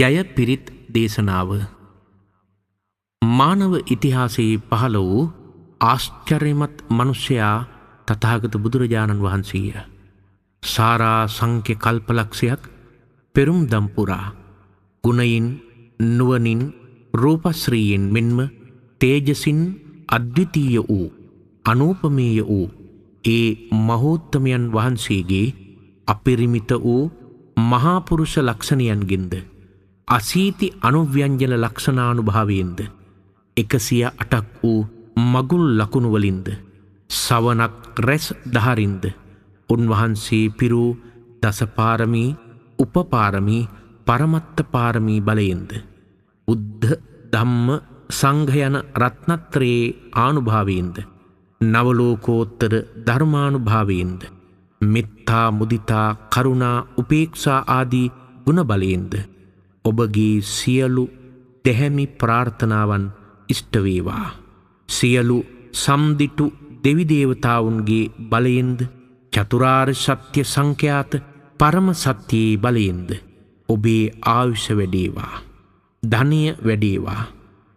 ජය පිරිත් දේශනාව මානව ඉතිහාසයේ පහළ වූ ආශ්චර්යමත් මිනිසයා තථාගත බුදුරජාණන් වහන්සේය. සාරා සංඛ්‍ය කල්පලක්ෂයක් පෙරුම්දම් පුරා ගුණයින් නුවණින් රූපශ්‍රීයෙන් මෙන්ම තේජසින් අද්විතීය වූ අනූපමේය වූ ඒ මහෝත්තමයන් වහන්සේගේ අපරිමිත වූ මහා පුරුෂ ලක්ෂණයන්ගෙන්ද අසීති අනුව්‍යංජන ලක්ෂණානුභාවයෙන්ද 108ක් වූ මගුල් ලකුණු වලින්ද සවනක් රැස් දහරින්ද උන්වහන්සේ පිරූ දසපාරමී උපපාරමී පරමත්ත පාරමී බලයෙන්ද බුද්ධ ධම්ම සංඝ යන රත්නත්‍රයේ ආනුභාවයෙන්ද නවලෝකෝත්තර ධර්මානුභාවයෙන්ද මෙත්තා මුදිතා කරුණා උපේක්ෂා ආදී ගුණ බලයෙන්ද ඔබගේ සියලු දැහැමි ප්‍රාර්ථනාවන් ඉෂ්ට වේවා. සියලු සම්දිටු දෙවි දේවතාවුන්ගේ බලයෙන්ද චතුරාර්ය සත්‍ය සංඛ්‍යාත පරම සත්‍යයේ බලයෙන්ද ඔබේ ආයුෂ වැඩේවා. ධනය වැඩේවා.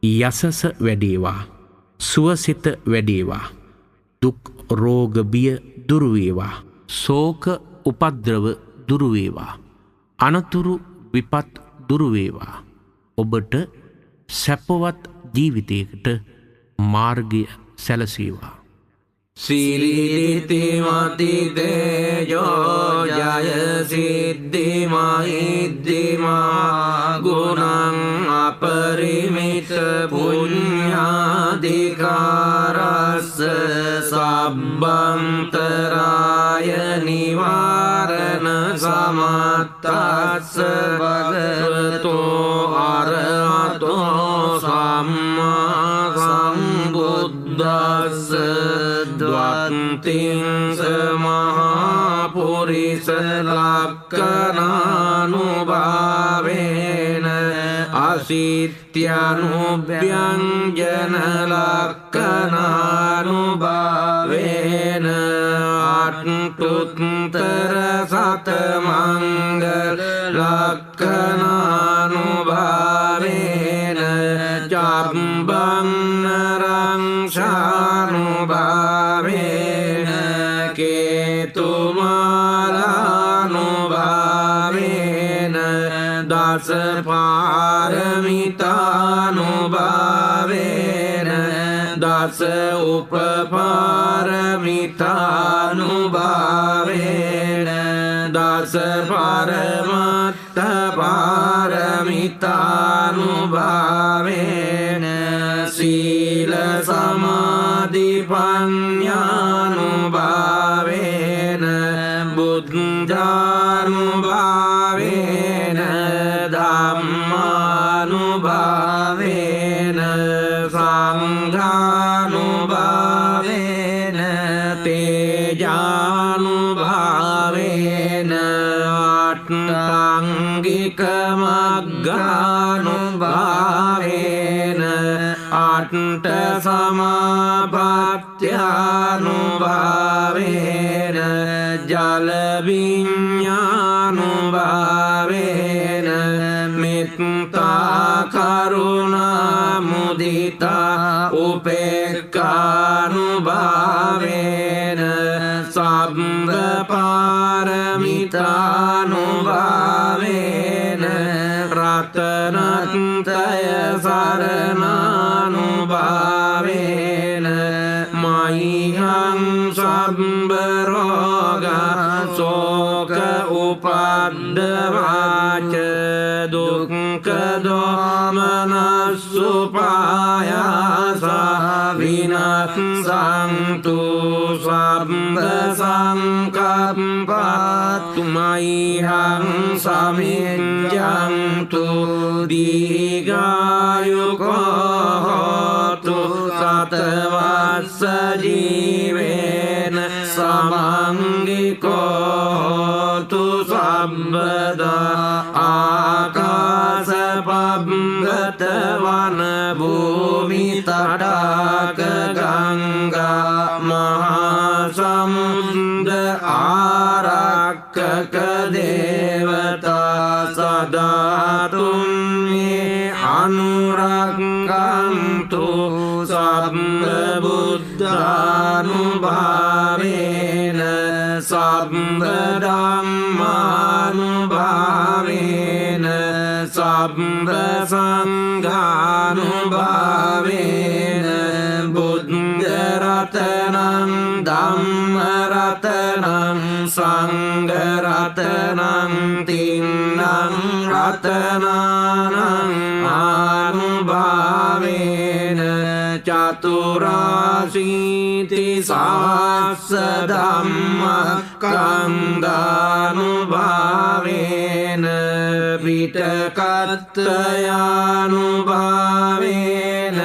යසස වැඩේවා. සුවසිත වැඩේවා. දුක් රෝග බිය දුරු වේවා. ශෝක උපද්‍රව දුරු වේවා. අනතුරු විපත් දුරු වේවා. ඔබට සැපවත් ජීවිතයකට මාර්ගය සැලසේවා. සීලිතිමති තේජෝ ජය සිද්ධි මහිද්දිමා ගුණං අපරිමිත පුඤ්ඤාධිකාරස්ස සබ්බන්තරාය නිවාරණ සමත්තස්ස භගවතෝ අරහතෝ සම්මා සම්බුද්දස්ස ද්වත්තිං සමහා පුරිස ලක්ඛනානුභාවේන අසිත්‍යනුභ්‍යංජන ලක්ඛනානුභාවේන අට්ඨුත්තර සතමංගල ලක්ඛනානුභාවේන චම්බං නරං ශානුභාවේන කේතුමාලානුභාවේන දස පාරමිතානුභාවේන දස උපපාරමිතානුභාවේන දස පරමත්ත පාරමිතානුභාවේන සීල සමාධි පඤ්ඤානුභාවේන බුද්ධානුභාවේන ධම්මානුභාවේන සංඝානුභාවේන තේජානුභාවේන අට්ඨාංගික මග්ගානුභාවේන අට්ඨ සමාපත්ත්‍යානුභාවේන ජල විඤ්ඤානුභාවේන මෙත්තා කරුණා මුදිතා උපේක්ඛානුභාවේන සබ්බ පාරමිතානුභාවේන රතනත්‍රය සරණානුභාවේන මයිහං සබ්බ රෝග ශෝක උපද්දවාච දුක්ඛ දෝමනස්සුපායාස විනස්සන්තු සබ්බ සංකප්පත්තු මයිහං සමිඤ්ඤන්තු දීඝායුකෝ හෝතු සතවස්ස ජීවේන සමංගිකෝ හෝතු සම්බදා ආකාශ පබ්බත වන භූමි තටාක ගංගා මහා සමුද්‍ර ආරක්කක දේවතා සදා ධාතුන් මේ අනුරක්ඛන්තු සබ්බ බුද්ධානුභාවේන සබ්බ ධම්මානුභාවේන සබ්බ සංඝානුභාවේන බුද්ධ රතනං ධම්ම රතනං සංඝ රතනං තින්නං රතනානං ආනුභාවේන චතුරාසීති සහස්ස ධම්මස්කන්ධානුභාවේන පිටකත්තයානුභාවේන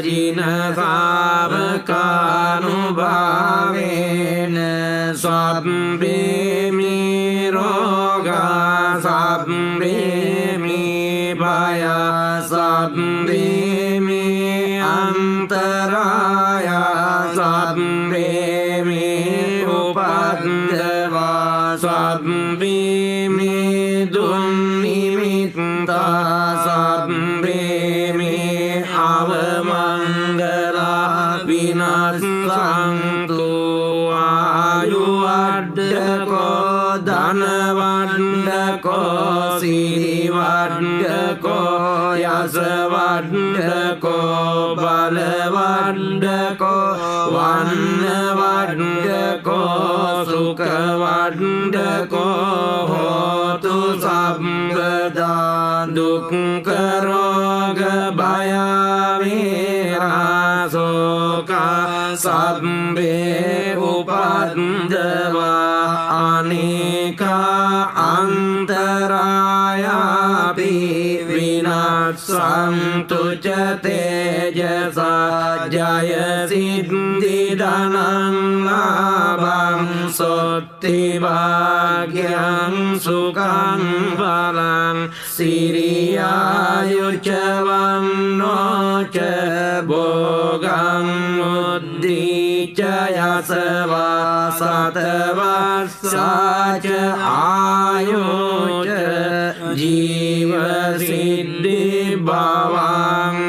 ජින ශාවකානුභාවේන සබ්බේ මේ රෝගා සබ්බේ මේ භය සබ්බේ මේ අන්තරාය සබ්බේ මේ උපද්දවා සබ්බේ මේ දුන්නිමිත්තා සබ්බේ මේ අවමංගලා විනස්සන්තු ආයුවඩ්ඩකෝ ධනවඩ්ඩකෝ සිරිවඩ්ඩකෝ යසවඩ්ඩකෝ බලවඩ්ඩකෝ වන්නවඩ්ඩකෝ සුඛවඩ්ඩකෝ හෝතු සම්පදා දුක්ඛරෝග භය වේරාසෝකා සබ්බේ උපද්දවා අනේකා අන්තරායාපි විනාශන්තු ච තේජසා ජය සිද්ධි ධනං ලාභං සොත්ති භාග්‍යං සුඛං බලං සිරියායුච වන්නෝ ච භෝගං උද්ධිච යසවා සතවස්සාච ආයුච ජීව සිද්ධි භවං